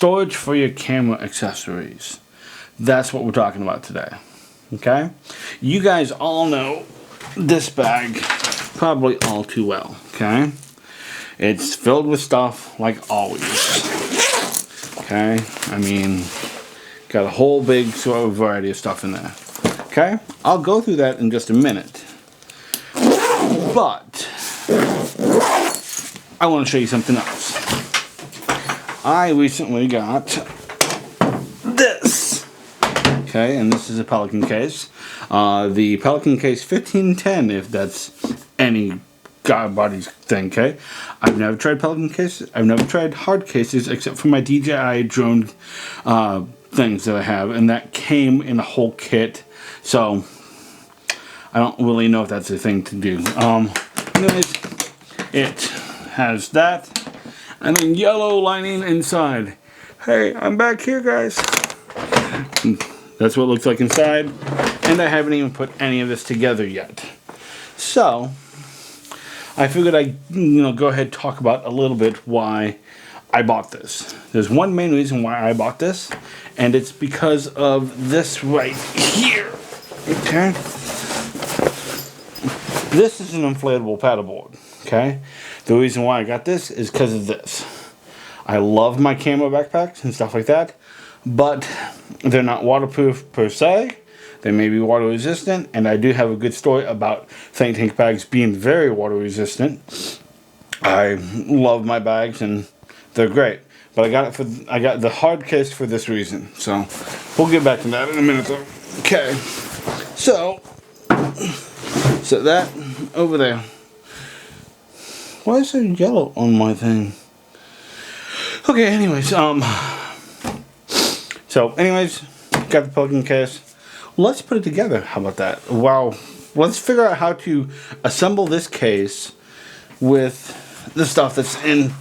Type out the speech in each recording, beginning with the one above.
storage for your camera accessories. That's what we're talking about today. Okay? You guys all know this bag probably all too well. Okay? It's filled with stuff like always. Okay? I mean, got a whole big sort of variety of stuff in there. Okay? I'll go through that in just a minute. But I want to show you something else. I recently got this. Okay, and this is a Pelican case. The Pelican case 1510, if that's any body's thing, okay? I've never tried Pelican cases. I've never tried hard cases except for my DJI drone things that I have, and that came in a whole kit. So I don't really know if that's a thing to do. Anyways, it has that, and then yellow lining inside. Hey, I'm back here, guys. That's what it looks like inside, and I haven't even put any of this together yet. So I figured I'd go ahead and talk about a little bit why I bought this. There's one main reason why I bought this, and it's because of this right here. Okay? This is an inflatable paddleboard. Okay? The reason why I got this is because of this. I love my camera backpacks and stuff like that, but they're not waterproof per se. They may be water resistant, and I do have a good story about Think Tank bags being very water resistant. I love my bags and they're great, but I got the hard case for this reason. So we'll get back to that in a minute though. Okay, so set that over there. Why is there yellow on my thing? Okay, anyways, got the Pelican case. Let's put it together. How about that? Wow. Let's figure out how to assemble this case with the stuff that's in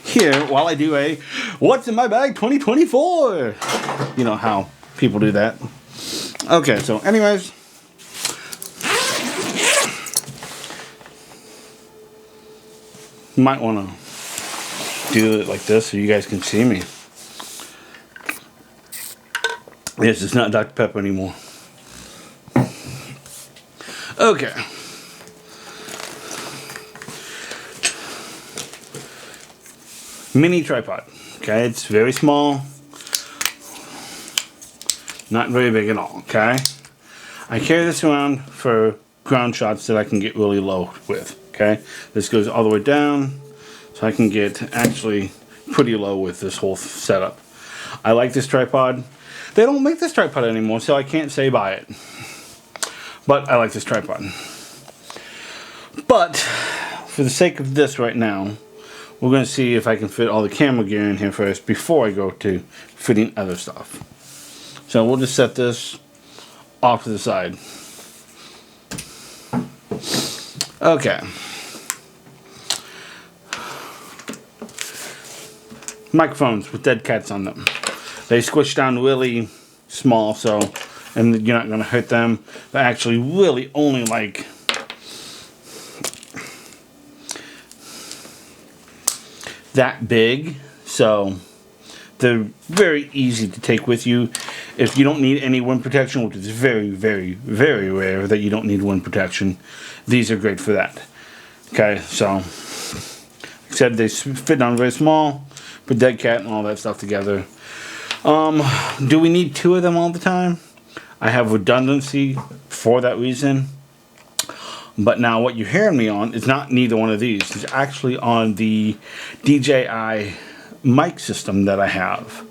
here while I do a What's in My Bag 2024. You know how people do that. Okay, so anyways. You might want to do it like this so you guys can see me. Yes, it's not Dr. Pepper anymore. Okay. Mini tripod. Okay, it's very small. Not very big at all, okay? I carry this around for ground shots that I can get really low with, okay? This goes all the way down, so I can get actually pretty low with this whole setup. I like this tripod. They don't make this tripod anymore, so I can't say buy it. But I like this tripod. But for the sake of this right now, we're going to see if I can fit all the camera gear in here first before I go to fitting other stuff. So we'll just set this off to the side. Okay. Microphones with dead cats on them. They squish down really small, so, and you're not going to hurt them. They're actually really only like that big, so they're very easy to take with you. If you don't need any wind protection, which is very, very, very rare that you don't need wind protection, these are great for that. Okay, so, like I said, they fit down very small, put dead cat and all that stuff together. Do we need two of them all the time? I have redundancy for that reason. But now what you're hearing me on is not neither one of these. It's actually on the DJI mic system that I have.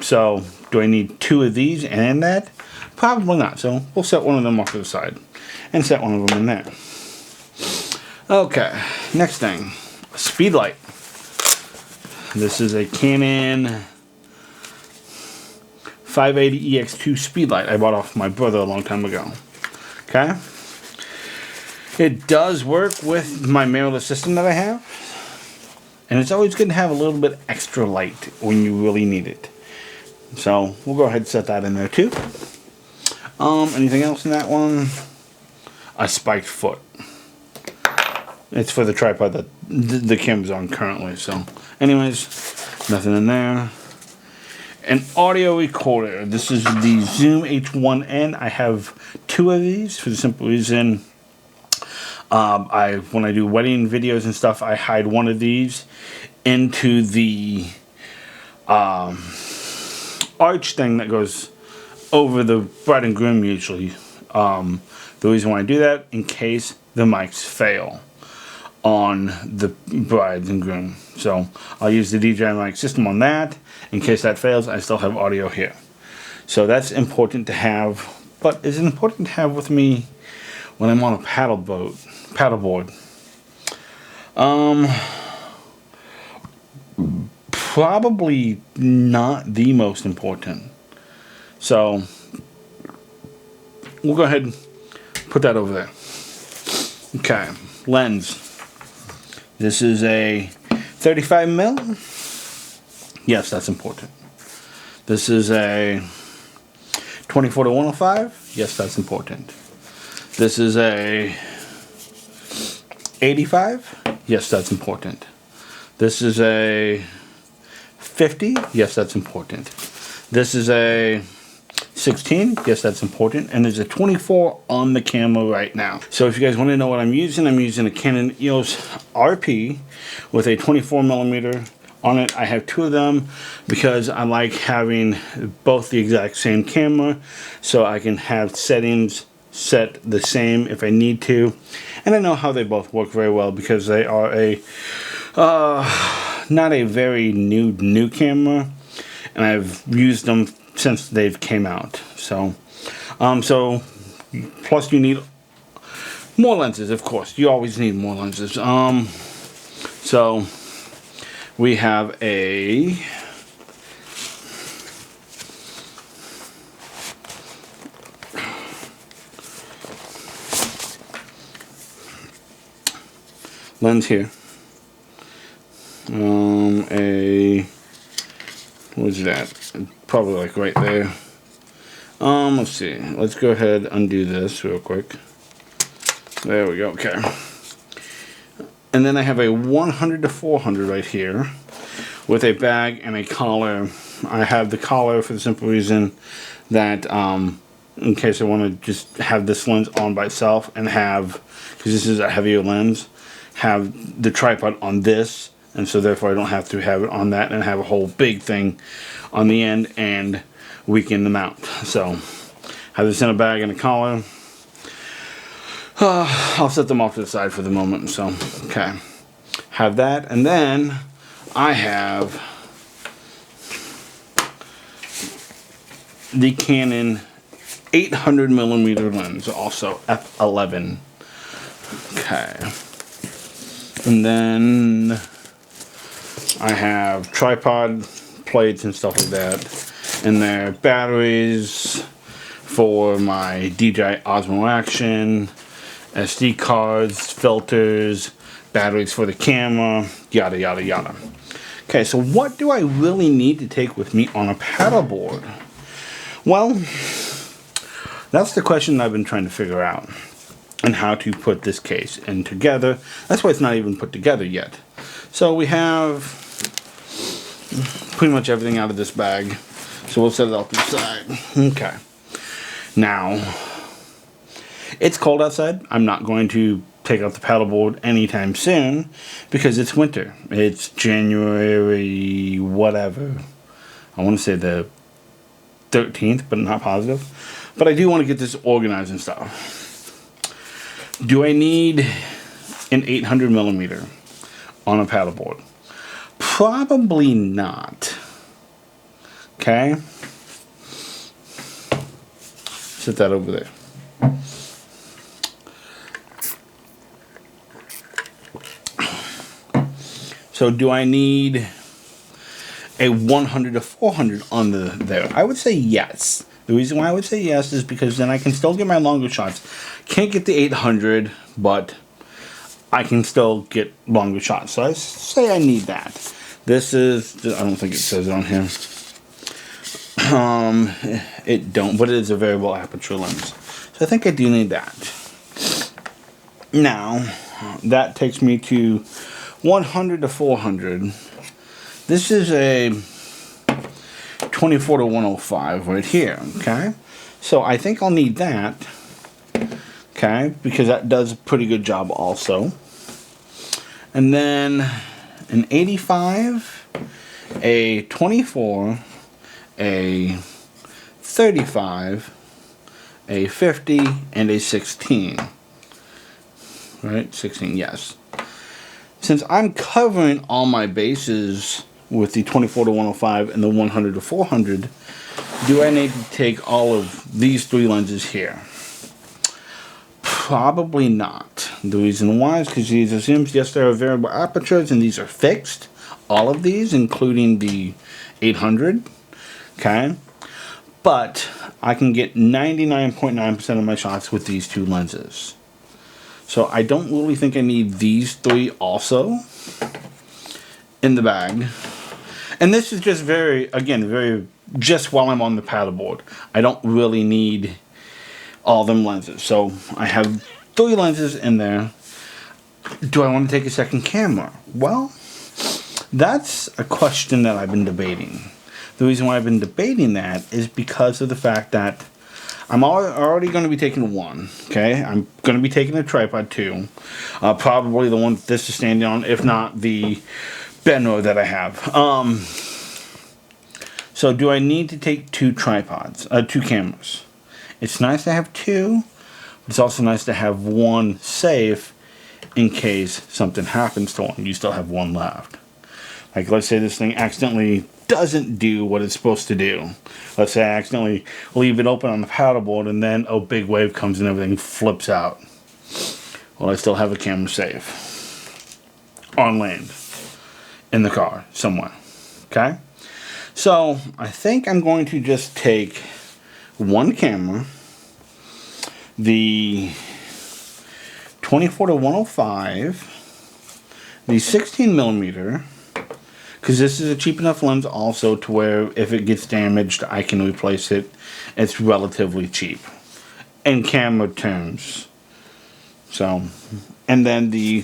So do I need two of these and that? Probably not. So we'll set one of them off to the side and set one of them in there. Okay, next thing, Speedlight. This is a Canon 580EX2 Speedlight I bought off my brother a long time ago. Okay? It does work with my mirrorless system that I have. And it's always good to have a little bit extra light when you really need it. So we'll go ahead and set that in there too. Anything else in that one? A spiked foot. It's for the tripod that the camera's on currently. So anyways, Nothing in there. An audio recorder. This is the Zoom H1N. I have 2 of these for the simple reason when I do wedding videos and stuff, I hide one of these into the arch thing that goes over the bride and groom usually. The reason why I do that, in case the mics fail on the bride and groom. So I'll use the DJI mic system on that. In case that fails, I still have audio here. So that's important to have. But is it important to have with me when I'm on a paddleboard? Probably not the most important. So we'll go ahead and put that over there. Okay, lens. This is a 35mm. Yes, that's important. This is a 24-105. Yes, that's important. This is a 85. Yes, that's important. This is a 50. Yes, that's important. This is a 16. Yes, that's important. And there's a 24 on the camera right now. So if you guys want to know what I'm using a Canon EOS RP with a 24mm on it. I have 2 of them because I like having both the exact same camera, so I can have settings set the same if I need to. And I know how they both work very well because they are a not a very new camera, and I've used them since they've came out. So plus you need more lenses, of course. You always need more lenses. So we have a lens here. What's that? Probably like right there. Let's see. Let's go ahead and undo this real quick. There we go. Okay. And then I have a 100-400 right here with a bag and a collar. I have the collar for the simple reason that in case I want to just have this lens on by itself and have, because this is a heavier lens, have the tripod on this, and so therefore I don't have to have it on that and have a whole big thing on the end and weaken the mount. So have this in a bag and a collar. I'll set them off to the side for the moment. So okay, have that, and then I have the Canon 800mm lens, also f11. Okay, and then I have tripod plates and stuff like that, and there batteries for my DJI Osmo Action, SD cards, filters, batteries for the camera, yada yada yada. Okay, so what do I really need to take with me on a paddleboard? Well, that's the question I've been trying to figure out, and how to put this case in together. That's why it's not even put together yet. So we have pretty much everything out of this bag. So we'll set it off to the side. Okay. Now, it's cold outside. I'm not going to take out the paddleboard anytime soon because it's winter. It's January whatever. I want to say the 13th, but not positive. But I do want to get this organized and stuff. Do I need an 800mm on a paddleboard? Probably not. Okay. Set that over there. So do I need a 100-400 on there? I would say yes. The reason why I would say yes is because then I can still get my longer shots. Can't get the 800, but I can still get longer shots. So I say I need that. This is, I don't think it says it on here. It don't, but it is a variable aperture lens. So I think I do need that. Now, that takes me to 100-400. This is a 24 to 105 right here, okay? So I think I'll need that, okay? Because that does a pretty good job also. And then an 85, a 24, a 35, a 50, and a 16. Right? 16, yes. Since I'm covering all my bases with the 24 to 105 and the 100 to 400, do I need to take all of these three lenses here? Probably not. The reason why is because these are zooms. Yes, there are variable apertures, and these are fixed. All of these, including the 800. Okay? But I can get 99.9% of my shots with these two lenses. So I don't really think I need these three also in the bag. And this is just very just while I'm on the paddleboard. I don't really need all them lenses. So I have three lenses in there. Do I want to take a second camera? Well, that's a question that I've been debating. The reason why I've been debating that is because of the fact that I'm already going to be taking one, okay? I'm going to be taking a tripod too. Probably the one this is standing on, if not the Benro that I have. So do I need to take two cameras? It's nice to have two, but it's also nice to have one safe in case something happens to one. You still have one left. Like, let's say this thing accidentally doesn't do what it's supposed to do. Let's say I accidentally leave it open on the paddleboard and then a big wave comes and everything flips out. Well, I still have a camera safe on land in the car somewhere. Okay? So I think I'm going to just take one camera, the 24 to 105, the 16 millimeter, because this is a cheap enough lens also to where if it gets damaged, I can replace it. It's relatively cheap in camera terms. So, and then the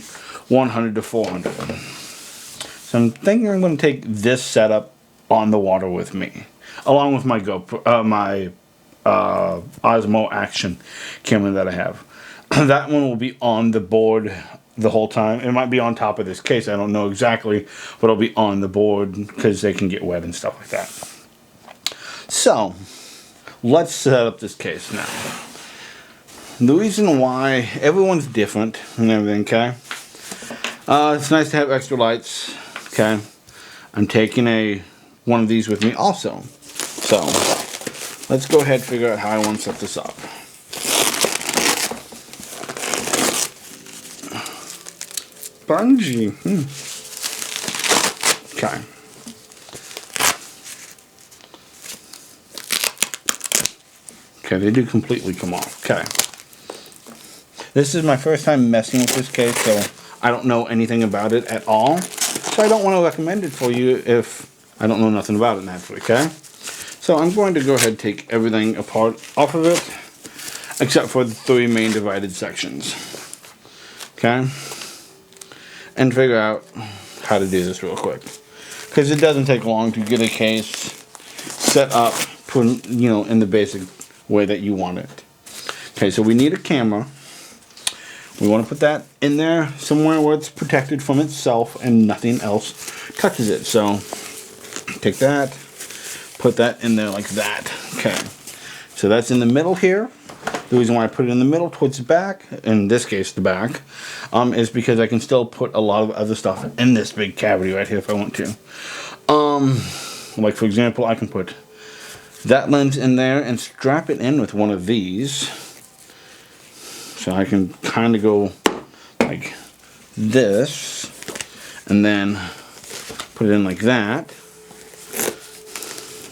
100 to 400. So I'm thinking I'm going to take this setup on the water with me, along with my GoPro, my Osmo Action camera that I have. That one will be on the board the whole time. It might be on top of this case. I don't know exactly, but it'll be on the board because they can get wet and stuff like that. So, let's set up this case now. The reason why everyone's different and everything, okay? It's nice to have extra lights, okay? I'm taking one of these with me also. So, let's go ahead and figure out how I want to set this up. Bungee. Okay. Okay, they do completely come off. Okay. This is my first time messing with this case, so I don't know anything about it at all. So I don't want to recommend it for you if I don't know nothing about it naturally, okay? So I'm going to go ahead and take everything apart off of it, except for the three main divided sections. Okay? And figure out how to do this real quick, because it doesn't take long to get a case set up, in the basic way that you want it. Okay, so we need a camera. We want to put that in there somewhere where it's protected from itself and nothing else touches it. So take that, put that in there like that. Okay, so that's in the middle here. The reason why I put it in the middle towards the back, in this case the back, is because I can still put a lot of other stuff in this big cavity right here if I want to. Like for example, I can put that lens in there and strap it in with one of these. So I can kind of go like this, and then put it in like that.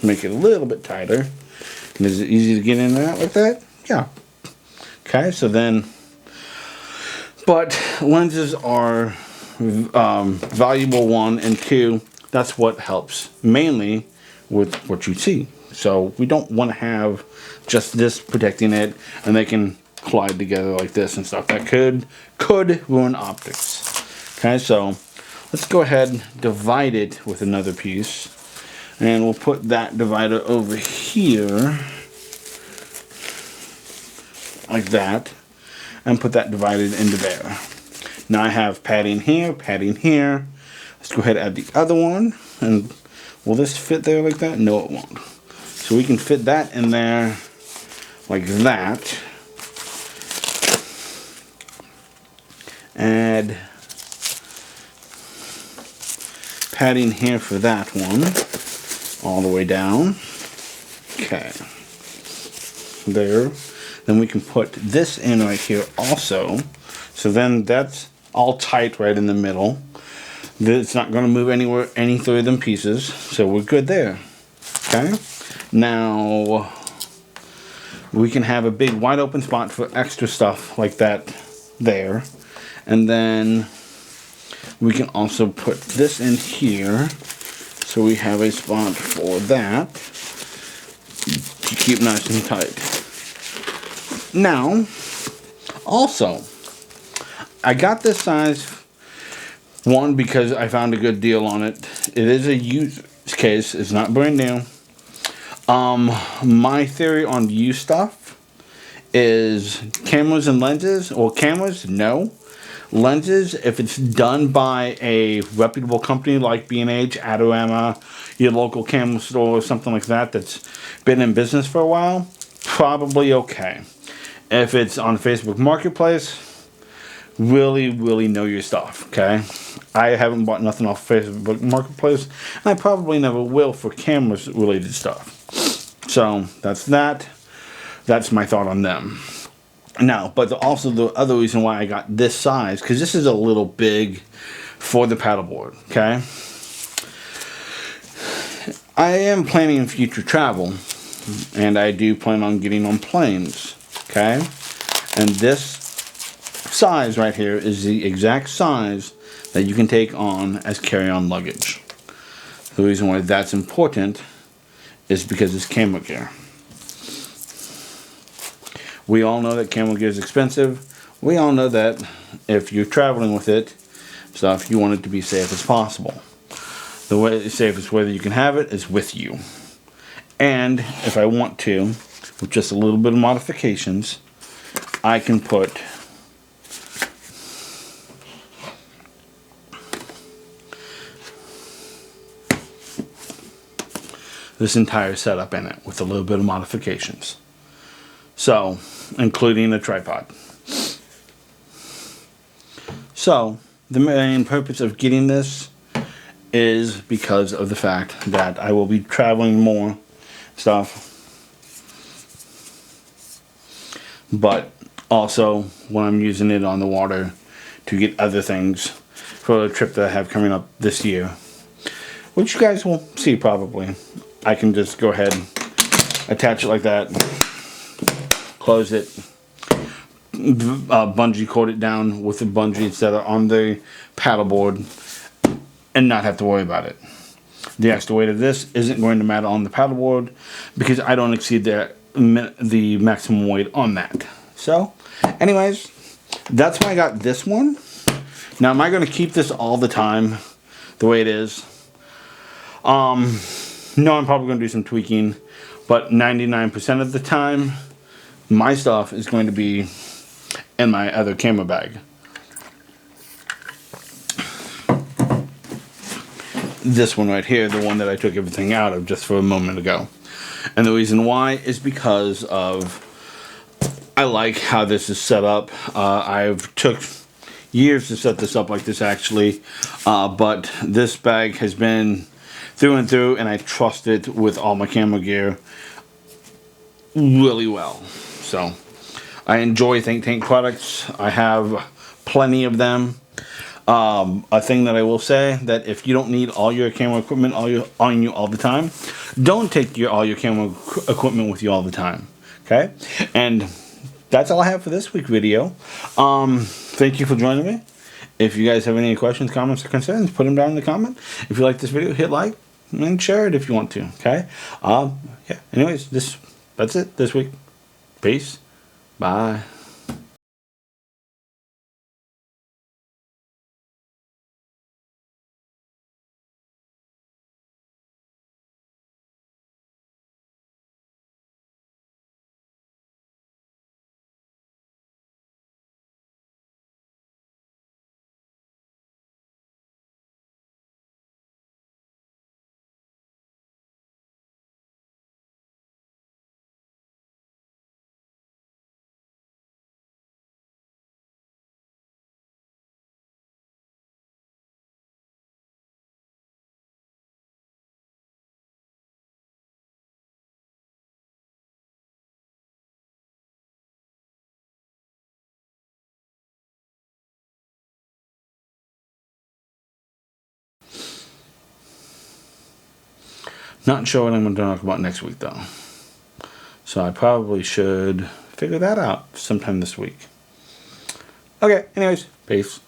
Make it a little bit tighter. And is it easy to get in and out like that? Yeah. Okay, so then, but lenses are valuable, one, and two, that's what helps mainly with what you see. So we don't want to have just this protecting it and they can collide together like this and stuff. That could ruin optics. Okay, so let's go ahead and divide it with another piece. And we'll put that divider over here, like that, and put that divided into there. Now I have padding here, padding here. Let's go ahead and add the other one. And will this fit there like that? No, it won't. So we can fit that in there like that. Add padding here for that one, all the way down. Okay. There. Then we can put this in right here also. So then that's all tight right in the middle. It's not going to move anywhere any further than pieces. So we're good there. Okay. Now we can have a big wide open spot for extra stuff like that there. And then we can also put this in here. So we have a spot for that to keep nice and tight. Now, also, I got this size, one, because I found a good deal on it. It is a used case. It's not brand new. My theory on used stuff is cameras and lenses. Well, cameras, no. Lenses, if it's done by a reputable company like B&H, Adorama, your local camera store or something like that that's been in business for a while, probably okay. If it's on Facebook Marketplace, really know your stuff, okay? I haven't bought nothing off Facebook Marketplace, and I probably never will for cameras related stuff. So that's that. That's my thought on them. Now, but also the other reason why I got this size, because this is a little big for the paddleboard, okay? I am planning future travel, and I do plan on getting on planes, okay? And this size right here is the exact size that you can take on as carry-on luggage. The reason why that's important is because it's camera gear. We all know that camera gear is expensive. We all know that if you're traveling with it, stuff, you want it to be safe as possible. The way the safest way that you can have it is with you. And if I want to, with just a little bit of modifications, I can put this entire setup in it with a little bit of modifications. So, including a tripod. So, the main purpose of getting this is because of the fact that I will be traveling more stuff. But also when I'm using it on the water to get other things for a trip that I have coming up this year. Which you guys will see probably. I can just go ahead and attach it like that. Close it, bungee cord it down with the bungees that are on the paddleboard and not have to worry about it. The extra weight of this isn't going to matter on the paddleboard because I don't exceed the maximum weight on that. So, anyways, that's why I got this one. Now, am I going to keep this all the time the way it is? No, I'm probably going to do some tweaking, but 99% of the time, my stuff is going to be in my other camera bag. This one right here, the one that I took everything out of just for a moment ago. And the reason why is because of I like how this is set up. I've took years to set this up like this actually, but this bag has been through and through, and I trust it with all my camera gear really well. So I enjoy Think Tank products. I have plenty of them. A thing that I will say, that if you don't need all your camera equipment on you all the time, don't take all your camera equipment with you all the time. Okay? And that's all I have for this week's video. Thank you for joining me. If you guys have any questions, comments, or concerns, put them down in the comment. If you like this video, hit like and share it if you want to. Okay? Yeah. Anyways, that's it this week. Peace. Bye. Not sure what I'm going to talk about next week, though. So I probably should figure that out sometime this week. Okay, anyways, peace.